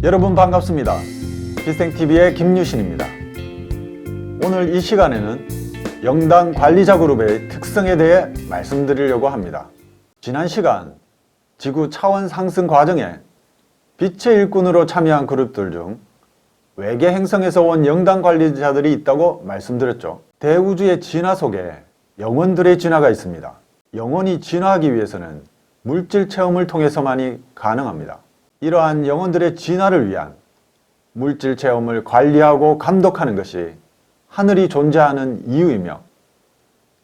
여러분 반갑습니다. 비생TV의 김유신입니다. 오늘 이 시간에는 영단 관리자 그룹의 특성에 대해 말씀드리려고 합니다. 지난 시간 지구 차원 상승 과정에 빛의 일꾼으로 참여한 그룹들 중 외계 행성에서 온 영단 관리자들이 있다고 말씀드렸죠. 대우주의 진화 속에 영혼들의 진화가 있습니다. 영혼이 진화하기 위해서는 물질 체험을 통해서만이 가능합니다. 이러한 영혼들의 진화를 위한 물질 체험을 관리하고 감독하는 것이 하늘이 존재하는 이유이며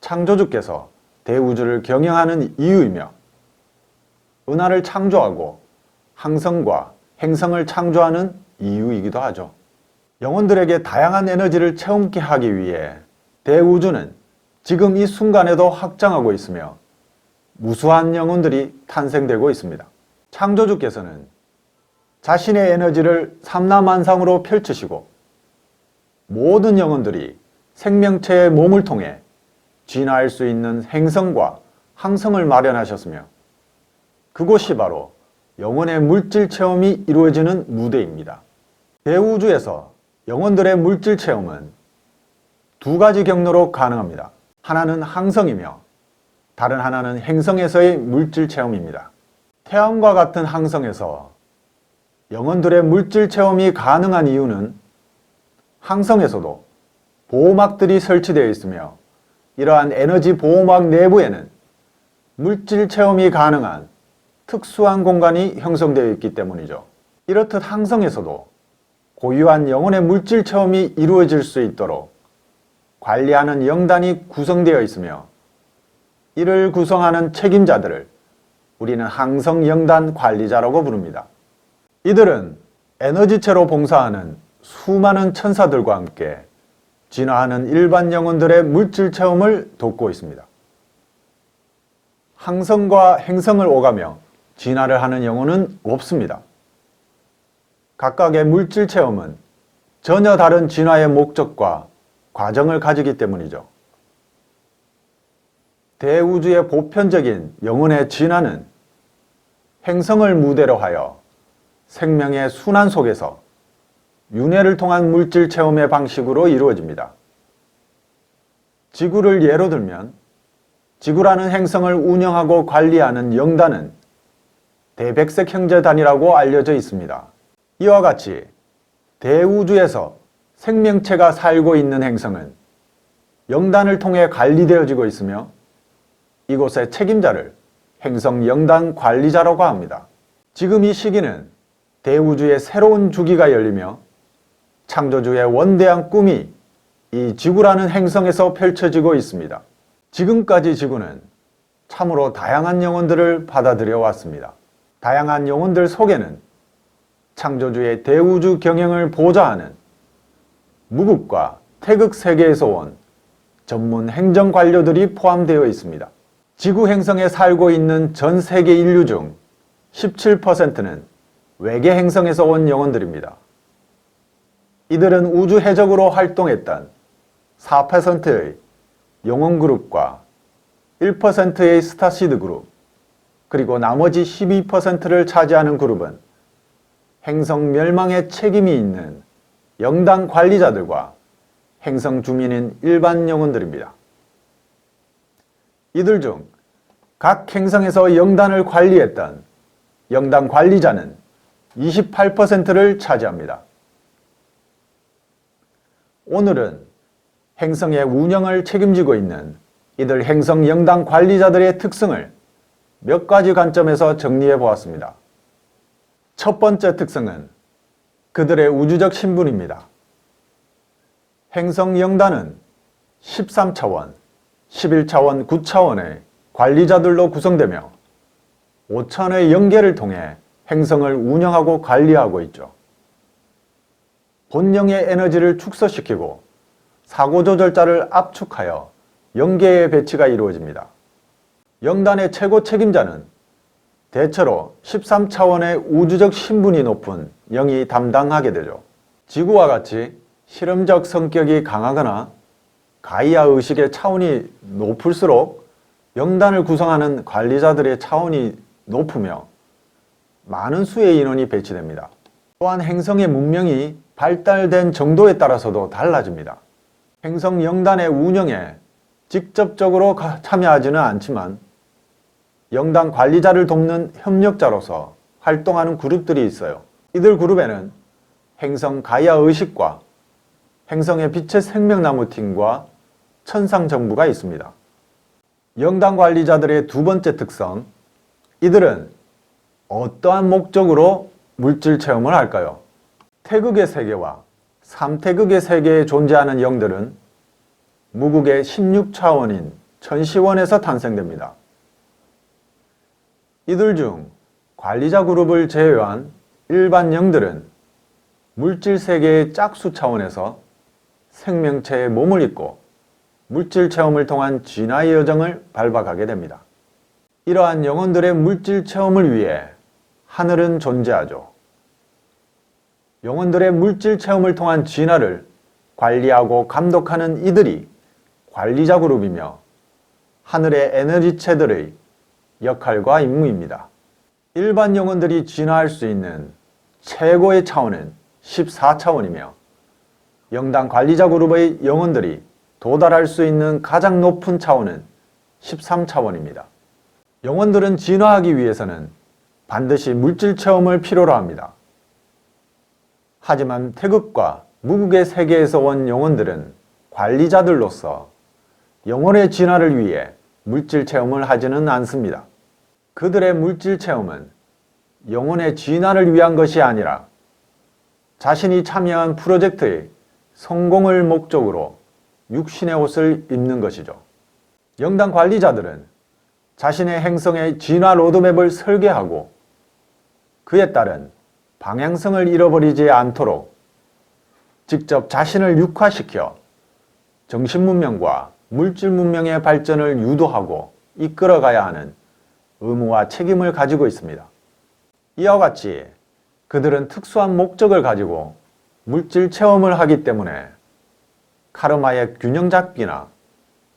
창조주께서 대우주를 경영하는 이유이며 은하를 창조하고 항성과 행성을 창조하는 이유이기도 하죠. 영혼들에게 다양한 에너지를 체험케 하기 위해 대우주는 지금 이 순간에도 확장하고 있으며 무수한 영혼들이 탄생되고 있습니다. 창조주께서는 자신의 에너지를 삼라만상으로 펼치시고 모든 영혼들이 생명체의 몸을 통해 진화할 수 있는 행성과 항성을 마련하셨으며 그곳이 바로 영혼의 물질 체험이 이루어지는 무대입니다. 대우주에서 영혼들의 물질 체험은 두 가지 경로로 가능합니다. 하나는 항성이며 다른 하나는 행성에서의 물질 체험입니다. 태양과 같은 항성에서 영혼들의 물질 체험이 가능한 이유는 항성에서도 보호막들이 설치되어 있으며 이러한 에너지 보호막 내부에는 물질 체험이 가능한 특수한 공간이 형성되어 있기 때문이죠. 이렇듯 항성에서도 고유한 영혼의 물질 체험이 이루어질 수 있도록 관리하는 영단이 구성되어 있으며 이를 구성하는 책임자들을 우리는 항성 영단 관리자라고 부릅니다. 이들은 에너지체로 봉사하는 수많은 천사들과 함께 진화하는 일반 영혼들의 물질 체험을 돕고 있습니다. 항성과 행성을 오가며 진화를 하는 영혼은 없습니다. 각각의 물질 체험은 전혀 다른 진화의 목적과 과정을 가지기 때문이죠. 대우주의 보편적인 영혼의 진화는 행성을 무대로 하여 생명의 순환 속에서 윤회를 통한 물질 체험의 방식으로 이루어집니다. 지구를 예로 들면 지구라는 행성을 운영하고 관리하는 영단은 대백색 형제단이라고 알려져 있습니다. 이와 같이 대우주에서 생명체가 살고 있는 행성은 영단을 통해 관리되어지고 있으며 이곳의 책임자를 행성 영단 관리자라고 합니다. 지금 이 시기는 대우주의 새로운 주기가 열리며 창조주의 원대한 꿈이 이 지구라는 행성에서 펼쳐지고 있습니다. 지금까지 지구는 참으로 다양한 영혼들을 받아들여 왔습니다. 다양한 영혼들 속에는 창조주의 대우주 경영을 보좌하는 무극과 태극 세계에서 온 전문 행정 관료들이 포함되어 있습니다. 지구 행성에 살고 있는 전 세계 인류 중 17%는 외계 행성에서 온 영혼들입니다. 이들은 우주 해적으로 활동했던 4%의 영혼 그룹과 1%의 스타시드 그룹, 그리고 나머지 12%를 차지하는 그룹은 행성 멸망의 책임이 있는 영단 관리자들과 행성 주민인 일반 영혼들입니다. 이들 중 각 행성에서 영단을 관리했던 영단 관리자는 28%를 차지합니다. 오늘은 행성의 운영을 책임지고 있는 이들 행성 영단 관리자들의 특성을 몇 가지 관점에서 정리해 보았습니다. 첫 번째 특성은 그들의 우주적 신분입니다. 행성 영단은 13차원, 11차원, 9차원의 관리자들로 구성되며 5천의 영계를 통해 행성을 운영하고 관리하고 있죠. 본영의 에너지를 축소시키고 사고조절자를 압축하여 영계의 배치가 이루어집니다. 영단의 최고 책임자는 대체로 13차원의 우주적 신분이 높은 영이 담당하게 되죠. 지구와 같이 실험적 성격이 강하거나 가이아 의식의 차원이 높을수록 영단을 구성하는 관리자들의 차원이 높으며 많은 수의 인원이 배치됩니다. 또한 행성의 문명이 발달된 정도에 따라서도 달라집니다. 행성 영단의 운영에 직접적으로 참여하지는 않지만 영단 관리자를 돕는 협력자로서 활동하는 그룹들이 있어요. 이들 그룹에는 행성 가이아 의식과 행성의 빛의 생명나무 팀과 천상정부가 있습니다. 영단 관리자들의 두 번째 특성, 이들은 어떠한 목적으로 물질 체험을 할까요? 태극의 세계와 삼태극의 세계에 존재하는 영들은 무극의 16차원인 천시원에서 탄생됩니다. 이들 중 관리자 그룹을 제외한 일반 영들은 물질 세계의 짝수 차원에서 생명체의 몸을 입고 물질 체험을 통한 진화의 여정을 밟아가게 됩니다. 이러한 영혼들의 물질 체험을 위해 하늘은 존재하죠. 영혼들의 물질 체험을 통한 진화를 관리하고 감독하는 이들이 관리자 그룹이며 하늘의 에너지체들의 역할과 임무입니다. 일반 영혼들이 진화할 수 있는 최고의 차원은 14차원이며 영단 관리자 그룹의 영혼들이 도달할 수 있는 가장 높은 차원은 13차원입니다. 영혼들은 진화하기 위해서는 반드시 물질 체험을 필요로 합니다. 하지만 태극과 무극의 세계에서 온 영혼들은 관리자들로서 영혼의 진화를 위해 물질 체험을 하지는 않습니다. 그들의 물질 체험은 영혼의 진화를 위한 것이 아니라 자신이 참여한 프로젝트의 성공을 목적으로 육신의 옷을 입는 것이죠. 영단 관리자들은 자신의 행성의 진화 로드맵을 설계하고 그에 따른 방향성을 잃어버리지 않도록 직접 자신을 육화시켜 정신문명과 물질문명의 발전을 유도하고 이끌어가야 하는 의무와 책임을 가지고 있습니다. 이와 같이 그들은 특수한 목적을 가지고 물질 체험을 하기 때문에 카르마의 균형 잡기나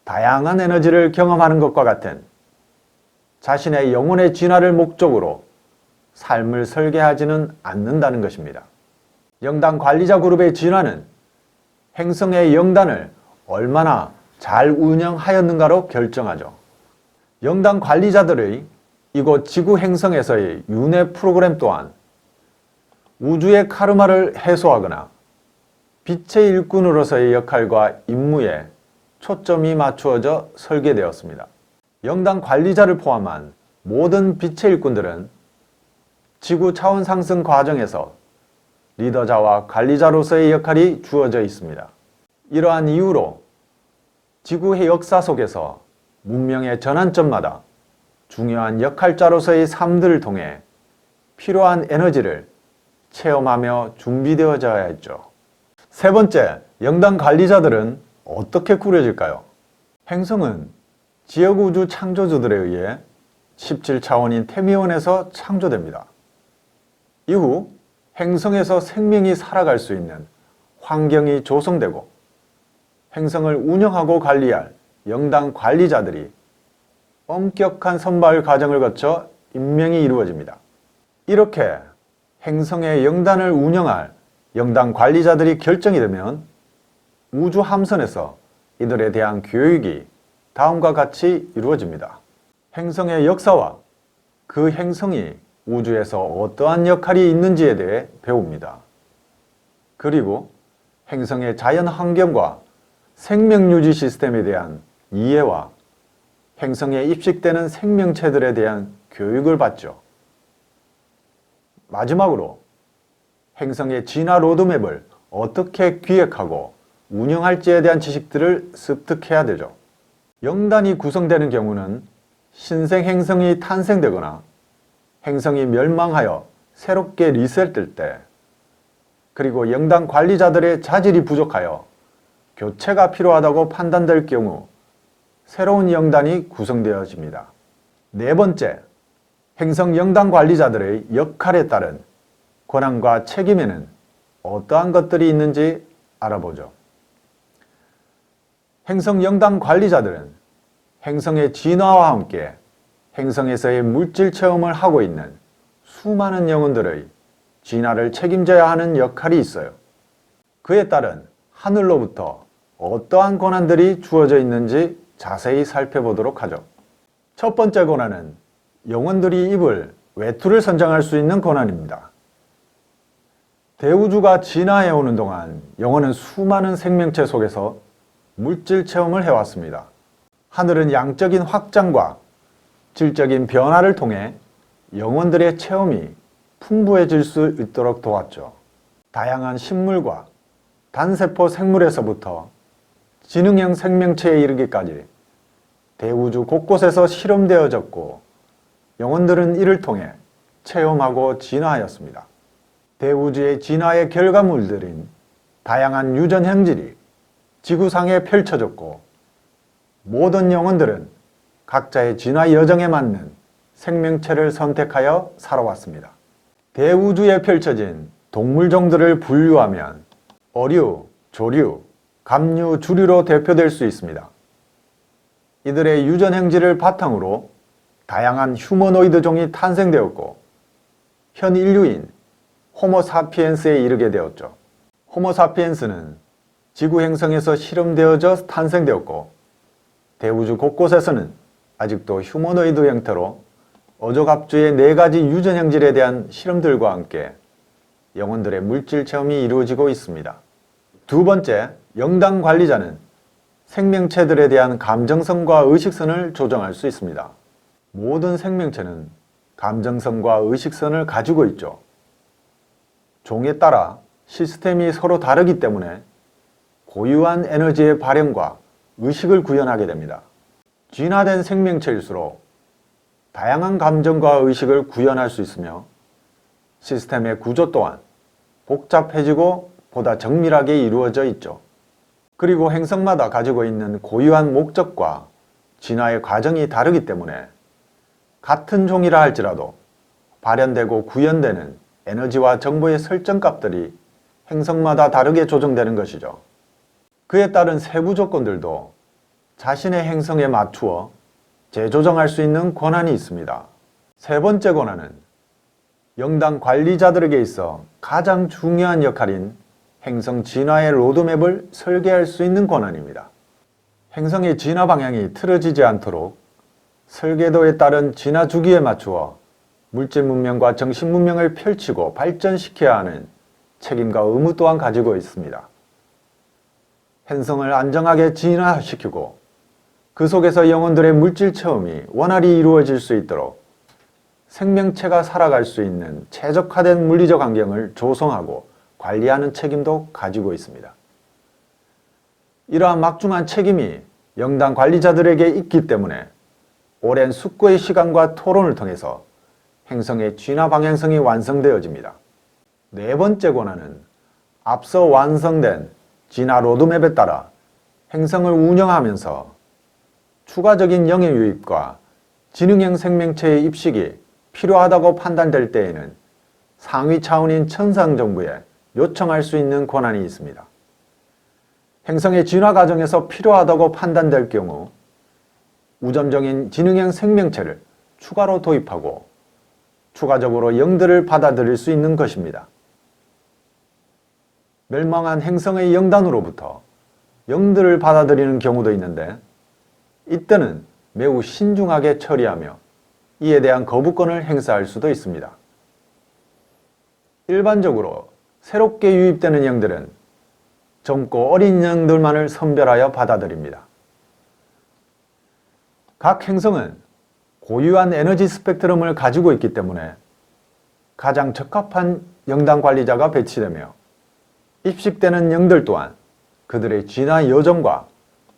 다양한 에너지를 경험하는 것과 같은 자신의 영혼의 진화를 목적으로 삶을 설계하지는 않는다는 것입니다. 영단 관리자 그룹의 진화는 행성의 영단을 얼마나 잘 운영하였는가로 결정하죠. 영단 관리자들의 이곳 지구 행성에서의 윤회 프로그램 또한 우주의 카르마를 해소하거나 빛의 일꾼으로서의 역할과 임무에 초점이 맞추어져 설계되었습니다. 영단 관리자를 포함한 모든 빛의 일꾼들은 지구 차원 상승 과정에서 리더자와 관리자로서의 역할이 주어져 있습니다. 이러한 이유로 지구의 역사 속에서 문명의 전환점마다 중요한 역할자로서의 삶들을 통해 필요한 에너지를 체험하며 준비되어져야 했죠. 세 번째, 영단 관리자들은 어떻게 꾸려질까요? 행성은 지역우주 창조주들에 의해 17차원인 태미원에서 창조됩니다. 이후 행성에서 생명이 살아갈 수 있는 환경이 조성되고 행성을 운영하고 관리할 영단 관리자들이 엄격한 선발 과정을 거쳐 임명이 이루어집니다. 이렇게 행성의 영단을 운영할 영단 관리자들이 결정이 되면 우주 함선에서 이들에 대한 교육이 다음과 같이 이루어집니다. 행성의 역사와 그 행성이 우주에서 어떠한 역할이 있는지에 대해 배웁니다. 그리고 행성의 자연 환경과 생명 유지 시스템에 대한 이해와 행성에 입식되는 생명체들에 대한 교육을 받죠. 마지막으로 행성의 진화 로드맵을 어떻게 기획하고 운영할지에 대한 지식들을 습득해야 되죠. 영단이 구성되는 경우는 신생 행성이 탄생되거나 행성이 멸망하여 새롭게 리셋될 때, 그리고 영단 관리자들의 자질이 부족하여 교체가 필요하다고 판단될 경우 새로운 영단이 구성되어집니다. 네 번째, 행성 영단 관리자들의 역할에 따른 권한과 책임에는 어떠한 것들이 있는지 알아보죠. 행성 영단 관리자들은 행성의 진화와 함께 행성에서의 물질 체험을 하고 있는 수많은 영혼들의 진화를 책임져야 하는 역할이 있어요. 그에 따른 하늘로부터 어떠한 권한들이 주어져 있는지 자세히 살펴보도록 하죠. 첫 번째 권한은 영혼들이 입을 외투를 선정할 수 있는 권한입니다. 대우주가 진화해오는 동안 영혼은 수많은 생명체 속에서 물질 체험을 해왔습니다. 하늘은 양적인 확장과 질적인 변화를 통해 영혼들의 체험이 풍부해질 수 있도록 도왔죠. 다양한 식물과 단세포 생물에서부터 지능형 생명체에 이르기까지 대우주 곳곳에서 실험되어졌고 영혼들은 이를 통해 체험하고 진화하였습니다. 대우주의 진화의 결과물들인 다양한 유전 형질이 지구상에 펼쳐졌고 모든 영혼들은 각자의 진화 여정에 맞는 생명체를 선택하여 살아왔습니다. 대우주에 펼쳐진 동물종들을 분류하면 어류, 조류, 갑류, 주류로 대표될 수 있습니다. 이들의 유전 형질을 바탕으로 다양한 휴머노이드 종이 탄생되었고 현 인류인 호모사피엔스에 이르게 되었죠. 호모사피엔스는 지구 행성에서 실험되어져 탄생되었고 대우주 곳곳에서는 아직도 휴머노이드 형태로 어조갑주의 4가지 유전 형질에 대한 실험들과 함께 영혼들의 물질 체험이 이루어지고 있습니다. 두 번째, 영당 관리자는 생명체들에 대한 감정선과 의식선을 조정할 수 있습니다. 모든 생명체는 감정선과 의식선을 가지고 있죠. 종에 따라 시스템이 서로 다르기 때문에 고유한 에너지의 발현과 의식을 구현하게 됩니다. 진화된 생명체일수록 다양한 감정과 의식을 구현할 수 있으며 시스템의 구조 또한 복잡해지고 보다 정밀하게 이루어져 있죠. 그리고 행성마다 가지고 있는 고유한 목적과 진화의 과정이 다르기 때문에 같은 종이라 할지라도 발현되고 구현되는 에너지와 정보의 설정값들이 행성마다 다르게 조정되는 것이죠. 그에 따른 세부 조건들도 자신의 행성에 맞추어 재조정할 수 있는 권한이 있습니다. 세 번째 권한은 영당 관리자들에게 있어 가장 중요한 역할인 행성 진화의 로드맵을 설계할 수 있는 권한입니다. 행성의 진화 방향이 틀어지지 않도록 설계도에 따른 진화 주기에 맞추어 물질 문명과 정신 문명을 펼치고 발전시켜야 하는 책임과 의무 또한 가지고 있습니다. 행성을 안정하게 진화시키고 그 속에서 영혼들의 물질 체험이 원활히 이루어질 수 있도록 생명체가 살아갈 수 있는 최적화된 물리적 환경을 조성하고 관리하는 책임도 가지고 있습니다. 이러한 막중한 책임이 영당 관리자들에게 있기 때문에 오랜 숙고의 시간과 토론을 통해서 행성의 진화 방향성이 완성되어집니다. 네 번째 권한은 앞서 완성된 진화 로드맵에 따라 행성을 운영하면서 추가적인 영의 유입과 지능형 생명체의 입식이 필요하다고 판단될 때에는 상위 차원인 천상정부에 요청할 수 있는 권한이 있습니다. 행성의 진화 과정에서 필요하다고 판단될 경우 우점적인 지능형 생명체를 추가로 도입하고 추가적으로 영들을 받아들일 수 있는 것입니다. 멸망한 행성의 영단으로부터 영들을 받아들이는 경우도 있는데 이때는 매우 신중하게 처리하며 이에 대한 거부권을 행사할 수도 있습니다. 일반적으로 새롭게 유입되는 영들은 젊고 어린 영들만을 선별하여 받아들입니다. 각 행성은 고유한 에너지 스펙트럼을 가지고 있기 때문에 가장 적합한 영당 관리자가 배치되며 입식되는 영들 또한 그들의 진화 여정과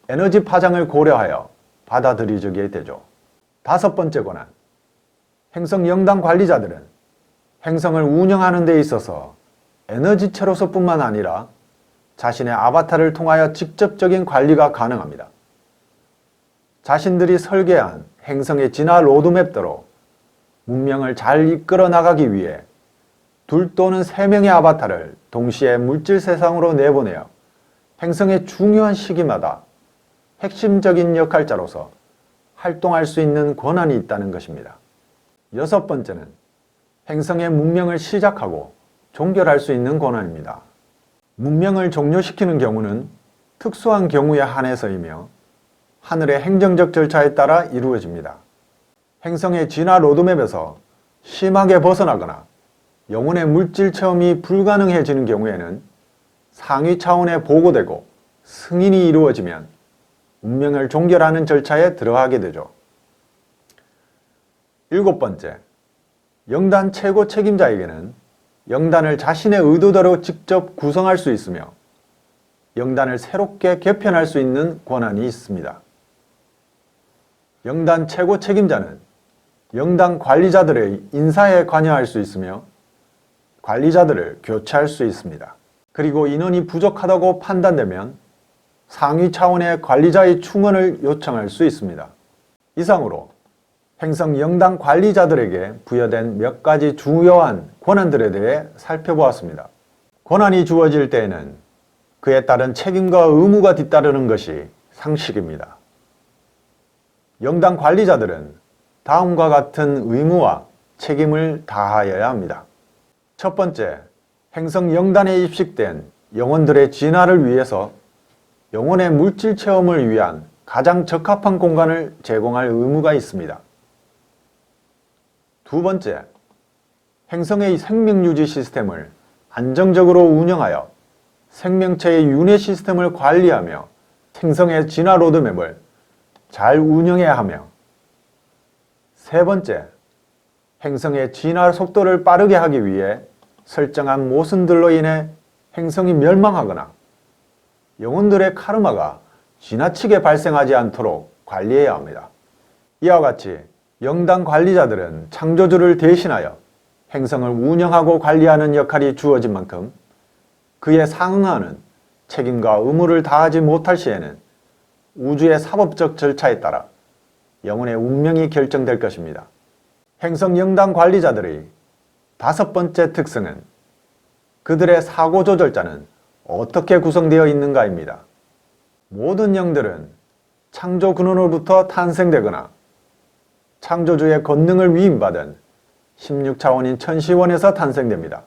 에너지 파장을 고려하여 받아들여지게 되죠. 다섯 번째 권한. 행성 영당 관리자들은 행성을 운영하는 데 있어서 에너지체로서뿐만 아니라 자신의 아바타를 통하여 직접적인 관리가 가능합니다. 자신들이 설계한 행성의 진화 로드맵대로 문명을 잘 이끌어 나가기 위해 2 또는 3명의 아바타를 동시에 물질 세상으로 내보내어 행성의 중요한 시기마다 핵심적인 역할자로서 활동할 수 있는 권한이 있다는 것입니다. 여섯 번째는 행성의 문명을 시작하고 종결할 수 있는 권한입니다. 문명을 종료시키는 경우는 특수한 경우에 한해서이며 하늘의 행정적 절차에 따라 이루어집니다. 행성의 진화 로드맵에서 심하게 벗어나거나 영혼의 물질 체험이 불가능해지는 경우에는 상위 차원에 보고되고 승인이 이루어지면 운명을 종결하는 절차에 들어가게 되죠. 7번째, 영단 최고 책임자에게는 영단을 자신의 의도대로 직접 구성할 수 있으며 영단을 새롭게 개편할 수 있는 권한이 있습니다. 영단 최고 책임자는 영단 관리자들의 인사에 관여할 수 있으며 관리자들을 교체할 수 있습니다. 그리고 인원이 부족하다고 판단되면 상위 차원의 관리자의 충원을 요청할 수 있습니다. 이상으로 행성 영단 관리자들에게 부여된 몇 가지 중요한 권한들에 대해 살펴보았습니다. 권한이 주어질 때에는 그에 따른 책임과 의무가 뒤따르는 것이 상식입니다. 영단 관리자들은 다음과 같은 의무와 책임을 다하여야 합니다. 첫 번째, 행성 영단에 입식된 영혼들의 진화를 위해서 영혼의 물질 체험을 위한 가장 적합한 공간을 제공할 의무가 있습니다. 두 번째, 행성의 생명유지 시스템을 안정적으로 운영하여 생명체의 윤회 시스템을 관리하며 행성의 진화 로드맵을 잘 운영해야 하며 세 번째, 행성의 진화 속도를 빠르게 하기 위해 설정한 모순들로 인해 행성이 멸망하거나 영혼들의 카르마가 지나치게 발생하지 않도록 관리해야 합니다. 이와 같이 영단 관리자들은 창조주를 대신하여 행성을 운영하고 관리하는 역할이 주어진 만큼 그에 상응하는 책임과 의무를 다하지 못할 시에는 우주의 사법적 절차에 따라 영혼의 운명이 결정될 것입니다. 행성 영단 관리자들의 5번째 특성은 그들의 사고 조절자는 어떻게 구성되어 있는가입니다. 모든 영들은 창조 근원으로부터 탄생되거나 창조주의 권능을 위임받은 16차원인 천시원에서 탄생됩니다.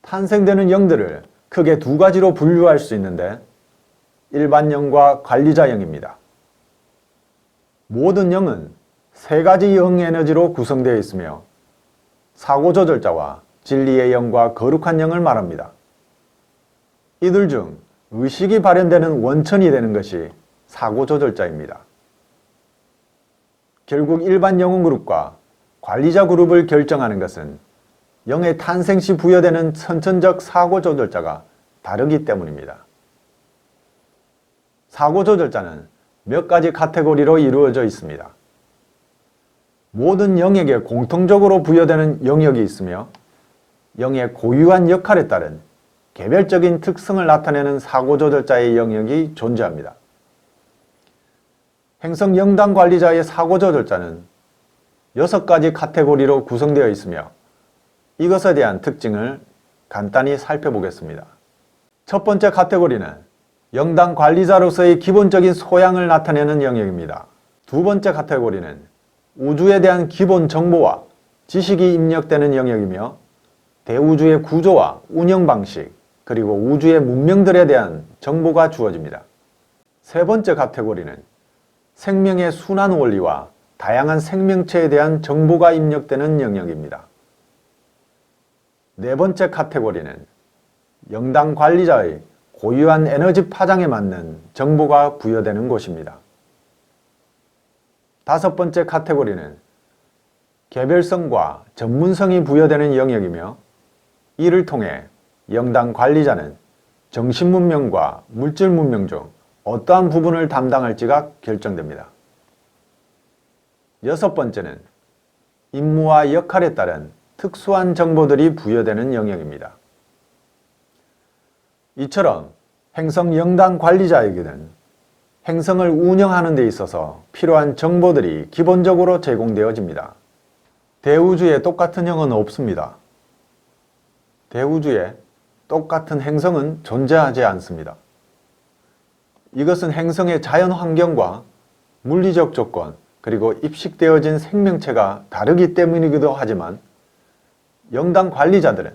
탄생되는 영들을 크게 두 가지로 분류할 수 있는데 일반 영과 관리자 영입니다. 모든 영은 세 가지 영 에너지로 구성되어 있으며 사고 조절자와 진리의 영과 거룩한 영을 말합니다. 이들 중 의식이 발현되는 원천이 되는 것이 사고 조절자입니다. 결국 일반 영혼 그룹과 관리자 그룹을 결정하는 것은 영의 탄생 시 부여되는 선천적 사고 조절자가 다르기 때문입니다. 사고 조절자는 몇 가지 카테고리로 이루어져 있습니다. 모든 영에게 공통적으로 부여되는 영역이 있으며 영의 고유한 역할에 따른 개별적인 특성을 나타내는 사고 조절자의 영역이 존재합니다. 행성 영단 관리자의 사고 조절자는 6가지 카테고리로 구성되어 있으며 이것에 대한 특징을 간단히 살펴보겠습니다. 첫 번째 카테고리는 영단 관리자로서의 기본적인 소양을 나타내는 영역입니다. 두 번째 카테고리는 우주에 대한 기본 정보와 지식이 입력되는 영역이며 대우주의 구조와 운영 방식, 그리고 우주의 문명들에 대한 정보가 주어집니다. 세 번째 카테고리는 생명의 순환 원리와 다양한 생명체에 대한 정보가 입력되는 영역입니다. 네 번째 카테고리는 영단 관리자의 고유한 에너지 파장에 맞는 정보가 부여되는 곳입니다. 다섯 번째 카테고리는 개별성과 전문성이 부여되는 영역이며 이를 통해 영단 관리자는 정신문명과 물질문명 중 어떠한 부분을 담당할지가 결정됩니다. 여섯 번째는 임무와 역할에 따른 특수한 정보들이 부여되는 영역입니다. 이처럼 행성 영단 관리자에게는 행성을 운영하는 데 있어서 필요한 정보들이 기본적으로 제공되어집니다. 대우주에 똑같은 영은 없습니다. 대우주에 똑같은 행성은 존재하지 않습니다. 이것은 행성의 자연 환경과 물리적 조건, 그리고 입식되어진 생명체가 다르기 때문이기도 하지만 영당 관리자들은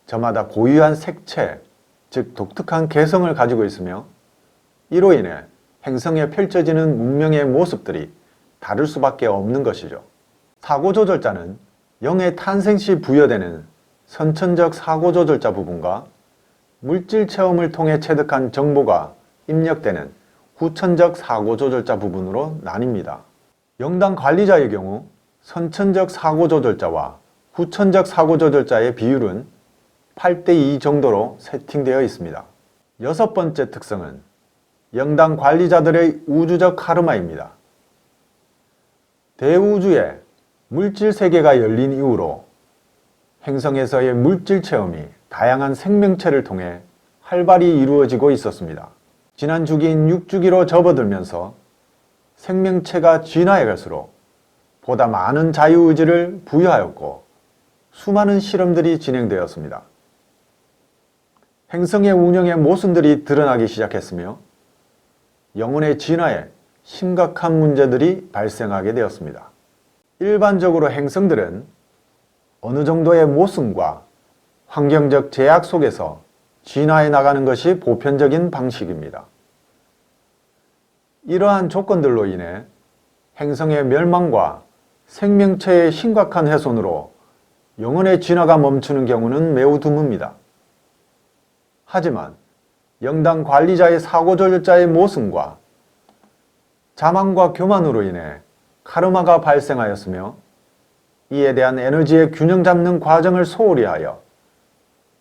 저마다 고유한 색채, 즉 독특한 개성을 가지고 있으며 이로 인해 행성에 펼쳐지는 문명의 모습들이 다를 수밖에 없는 것이죠. 사고조절자는 영의 탄생 시 부여되는 선천적 사고조절자 부분과 물질 체험을 통해 체득한 정보가 입력되는 후천적 사고조절자 부분으로 나뉩니다. 영당 관리자의 경우 선천적 사고조절자와 후천적 사고조절자의 비율은 8:2 정도로 세팅되어 있습니다. 여섯 번째 특성은 영당 관리자들의 우주적 카르마입니다. 대우주에 물질 세계가 열린 이후로 행성에서의 물질 체험이 다양한 생명체를 통해 활발히 이루어지고 있었습니다. 지난 주기인 6주기로 접어들면서 생명체가 진화해 갈수록 보다 많은 자유의지를 부여하였고 수많은 실험들이 진행되었습니다. 행성의 운영의 모순들이 드러나기 시작했으며 영혼의 진화에 심각한 문제들이 발생하게 되었습니다. 일반적으로 행성들은 어느 정도의 모순과 환경적 제약 속에서 진화해 나가는 것이 보편적인 방식입니다. 이러한 조건들로 인해 행성의 멸망과 생명체의 심각한 훼손으로 영혼의 진화가 멈추는 경우는 매우 드뭅니다. 하지만 영당 관리자의 사고조절자의 모순과 자만과 교만으로 인해 카르마가 발생하였으며 이에 대한 에너지의 균형 잡는 과정을 소홀히 하여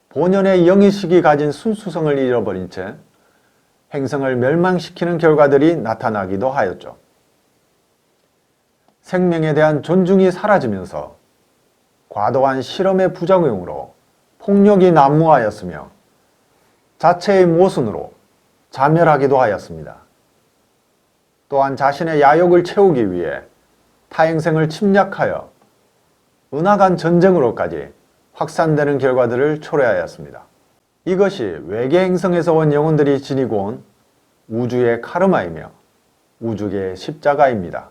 본연의 영의식이 가진 순수성을 잃어버린 채 행성을 멸망시키는 결과들이 나타나기도 하였죠. 생명에 대한 존중이 사라지면서 과도한 실험의 부작용으로 폭력이 난무하였으며 자체의 모순으로 자멸하기도 하였습니다. 또한 자신의 야욕을 채우기 위해 타행성을 침략하여 은하간 전쟁으로까지 확산되는 결과들을 초래하였습니다. 이것이 외계 행성에서 온 영혼들이 지니고 온 우주의 카르마이며 우주계의 십자가입니다.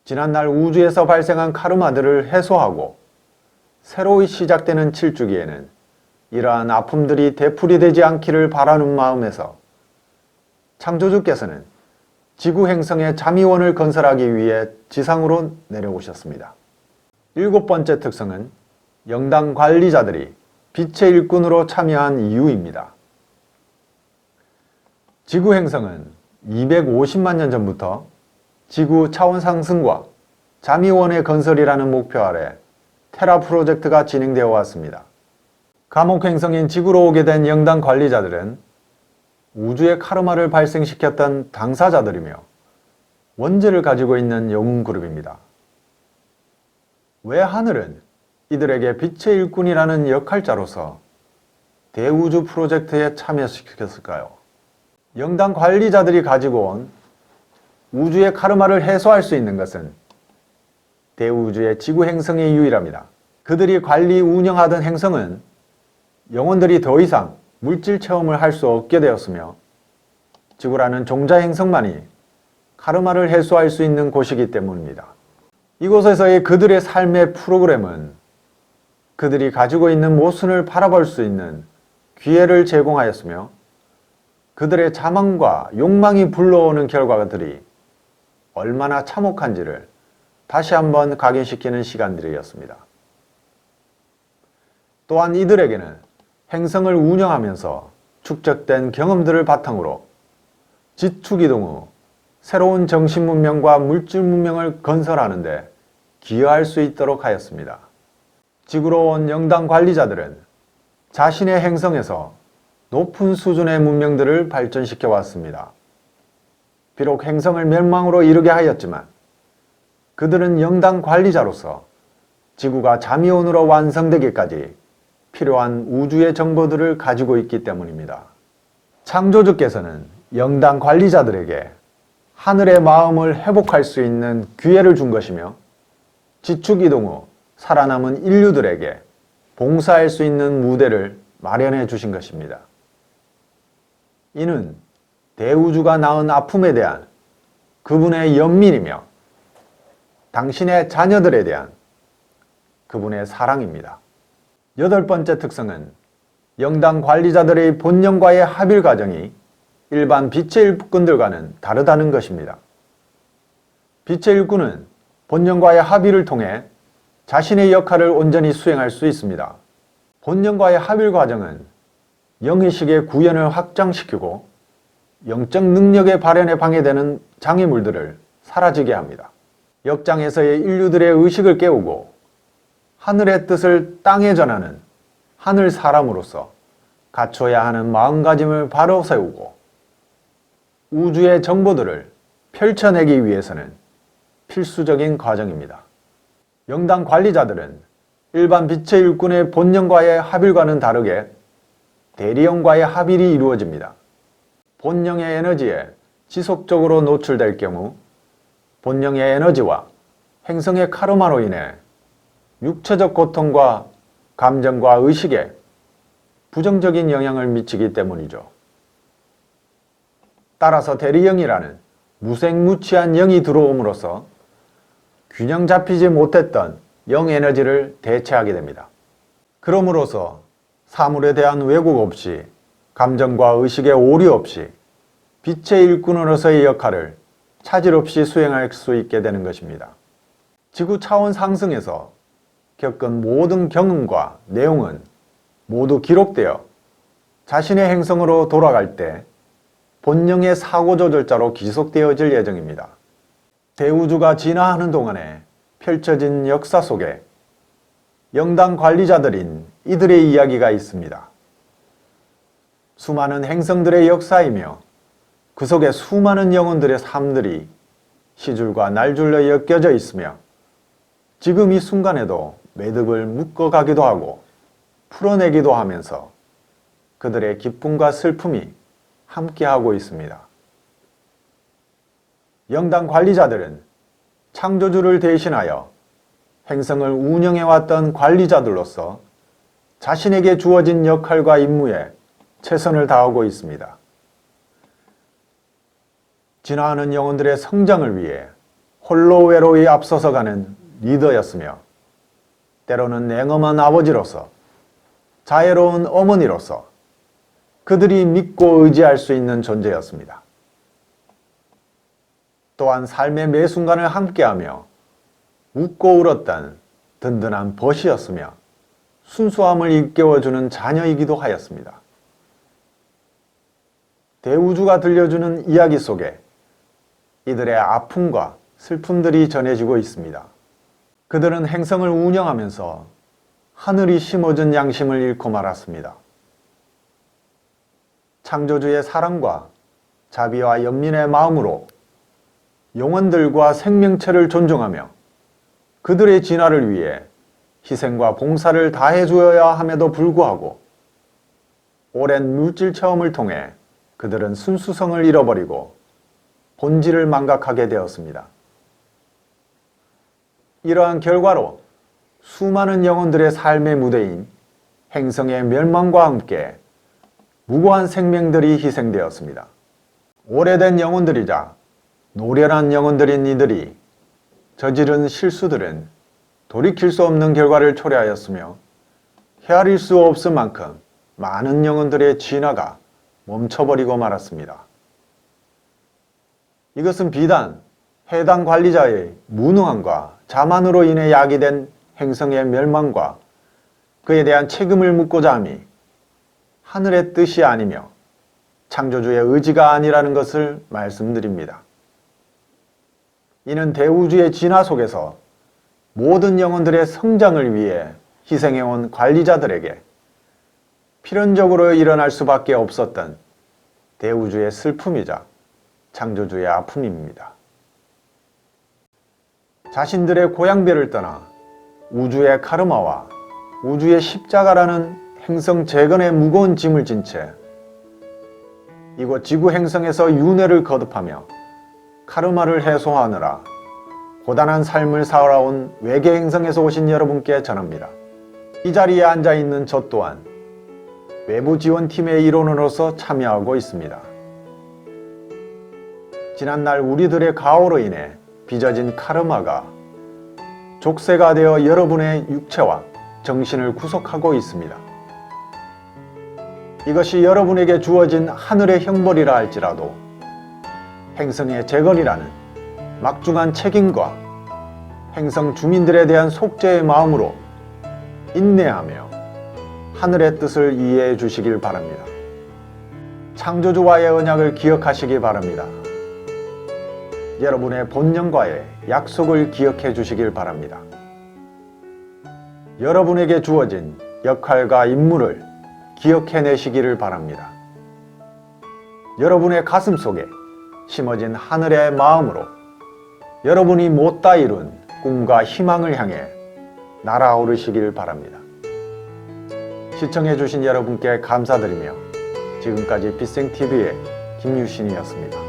지난날 우주에서 발생한 카르마들을 해소하고 새로이 시작되는 7주기에는 이러한 아픔들이 되풀이되지 않기를 바라는 마음에서 창조주께서는 지구 행성의 자미원을 건설하기 위해 지상으로 내려오셨습니다. 일곱 번째 특성은 영당 관리자들이 빛의 일꾼으로 참여한 이유입니다. 지구 행성은 250만 년 전부터 지구 차원 상승과 자미원의 건설이라는 목표 아래 테라 프로젝트가 진행되어 왔습니다. 감옥 행성인 지구로 오게 된 영당 관리자들은 우주의 카르마를 발생시켰던 당사자들이며 원죄를 가지고 있는 영웅 그룹입니다. 왜 하늘은 이들에게 빛의 일꾼이라는 역할자로서 대우주 프로젝트에 참여시켰을까요? 영당 관리자들이 가지고 온 우주의 카르마를 해소할 수 있는 것은 대우주의 지구 행성이 유일합니다. 그들이 관리 운영하던 행성은 영혼들이 더 이상 물질 체험을 할 수 없게 되었으며 지구라는 종자 행성만이 카르마를 해소할 수 있는 곳이기 때문입니다. 이곳에서의 그들의 삶의 프로그램은 그들이 가지고 있는 모순을 바라볼 수 있는 기회를 제공하였으며 그들의 자만과 욕망이 불러오는 결과들이 얼마나 참혹한지를 다시 한번 각인시키는 시간들이었습니다. 또한 이들에게는 행성을 운영하면서 축적된 경험들을 바탕으로 지축이동 후 새로운 정신문명과 물질문명을 건설하는 데 기여할 수 있도록 하였습니다. 지구로 온 영당 관리자들은 자신의 행성에서 높은 수준의 문명들을 발전시켜 왔습니다. 비록 행성을 멸망으로 이르게 하였지만 그들은 영당 관리자로서 지구가 자미원으로 완성되기까지 필요한 우주의 정보들을 가지고 있기 때문입니다. 창조주께서는 영당 관리자들에게 하늘의 마음을 회복할 수 있는 기회를 준 것이며 지축 이동 후 살아남은 인류들에게 봉사할 수 있는 무대를 마련해 주신 것입니다. 이는 대우주가 낳은 아픔에 대한 그분의 연민이며 당신의 자녀들에 대한 그분의 사랑입니다. 여덟 번째 특성은 영당 관리자들의 본령과의 합일 과정이 일반 빛의 일꾼들과는 다르다는 것입니다. 빛의 일꾼은 본령과의 합의를 통해 자신의 역할을 온전히 수행할 수 있습니다. 본령과의 합일 과정은 영의식의 구현을 확장시키고 영적 능력의 발현에 방해되는 장애물들을 사라지게 합니다. 역장에서의 인류들의 의식을 깨우고 하늘의 뜻을 땅에 전하는 하늘 사람으로서 갖춰야 하는 마음가짐을 바로 세우고 우주의 정보들을 펼쳐내기 위해서는 필수적인 과정입니다. 영당 관리자들은 일반 빛의 일꾼의 본령과의 합일과는 다르게 대리형과의 합일이 이루어집니다. 본령의 에너지에 지속적으로 노출될 경우 본령의 에너지와 행성의 카르마로 인해 육체적 고통과 감정과 의식에 부정적인 영향을 미치기 때문이죠. 따라서 대리형이라는 무색무취한 영이 들어옴으로써 균형 잡히지 못했던 영 에너지를 대체하게 됩니다. 그럼으로써 사물에 대한 왜곡 없이 감정과 의식의 오류 없이 빛의 일꾼으로서의 역할을 차질 없이 수행할 수 있게 되는 것입니다. 지구 차원 상승에서 겪은 모든 경험과 내용은 모두 기록되어 자신의 행성으로 돌아갈 때 본령의 사고조절자로 기속되어질 예정입니다. 대우주가 진화하는 동안에 펼쳐진 역사 속에 영당 관리자들인 이들의 이야기가 있습니다. 수많은 행성들의 역사이며 그 속에 수많은 영혼들의 삶들이 시줄과 날줄로 엮여져 있으며 지금 이 순간에도 매듭을 묶어가기도 하고 풀어내기도 하면서 그들의 기쁨과 슬픔이 함께하고 있습니다. 영당 관리자들은 창조주를 대신하여 행성을 운영해왔던 관리자들로서 자신에게 주어진 역할과 임무에 최선을 다하고 있습니다. 진화하는 영혼들의 성장을 위해 홀로 외로이 앞서서 가는 리더였으며 때로는 냉엄한 아버지로서 자애로운 어머니로서 그들이 믿고 의지할 수 있는 존재였습니다. 또한 삶의 매 순간을 함께하며 웃고 울었던 든든한 벗이었으며 순수함을 일깨워주는 자녀이기도 하였습니다. 대우주가 들려주는 이야기 속에 이들의 아픔과 슬픔들이 전해지고 있습니다. 그들은 행성을 운영하면서 하늘이 심어준 양심을 잃고 말았습니다. 창조주의 사랑과 자비와 연민의 마음으로 영혼들과 생명체를 존중하며 그들의 진화를 위해 희생과 봉사를 다해 주어야 함에도 불구하고 오랜 물질 체험을 통해 그들은 순수성을 잃어버리고 본질을 망각하게 되었습니다. 이러한 결과로 수많은 영혼들의 삶의 무대인 행성의 멸망과 함께 무고한 생명들이 희생되었습니다. 오래된 영혼들이자 노련한 영혼들인 이들이 저지른 실수들은 돌이킬 수 없는 결과를 초래하였으며 헤아릴 수 없을 만큼 많은 영혼들의 진화가 멈춰버리고 말았습니다. 이것은 비단 해당 관리자의 무능함과 자만으로 인해 야기된 행성의 멸망과 그에 대한 책임을 묻고자 함이 하늘의 뜻이 아니며 창조주의 의지가 아니라는 것을 말씀드립니다. 이는 대우주의 진화 속에서 모든 영혼들의 성장을 위해 희생해온 관리자들에게 필연적으로 일어날 수밖에 없었던 대우주의 슬픔이자 창조주의 아픔입니다. 자신들의 고향별을 떠나 우주의 카르마와 우주의 십자가라는 행성 재건의 무거운 짐을 진 채 이곳 지구 행성에서 윤회를 거듭하며 카르마를 해소하느라 고단한 삶을 살아온 외계 행성에서 오신 여러분께 전합니다. 이 자리에 앉아있는 저 또한 외부 지원팀의 일원으로서 참여하고 있습니다. 지난날 우리들의 가오로 인해 빚어진 카르마가 족쇄가 되어 여러분의 육체와 정신을 구속하고 있습니다. 이것이 여러분에게 주어진 하늘의 형벌이라 할지라도 행성의 재건이라는 막중한 책임과 행성 주민들에 대한 속죄의 마음으로 인내하며 하늘의 뜻을 이해해 주시길 바랍니다. 창조주와의 언약을 기억하시기 바랍니다. 여러분의 본령과의 약속을 기억해 주시길 바랍니다. 여러분에게 주어진 역할과 임무를 기억해내시기를 바랍니다. 여러분의 가슴 속에 심어진 하늘의 마음으로 여러분이 못다 이룬 꿈과 희망을 향해 날아오르시길 바랍니다. 시청해주신 여러분께 감사드리며 지금까지 빛생TV의 김유신이었습니다.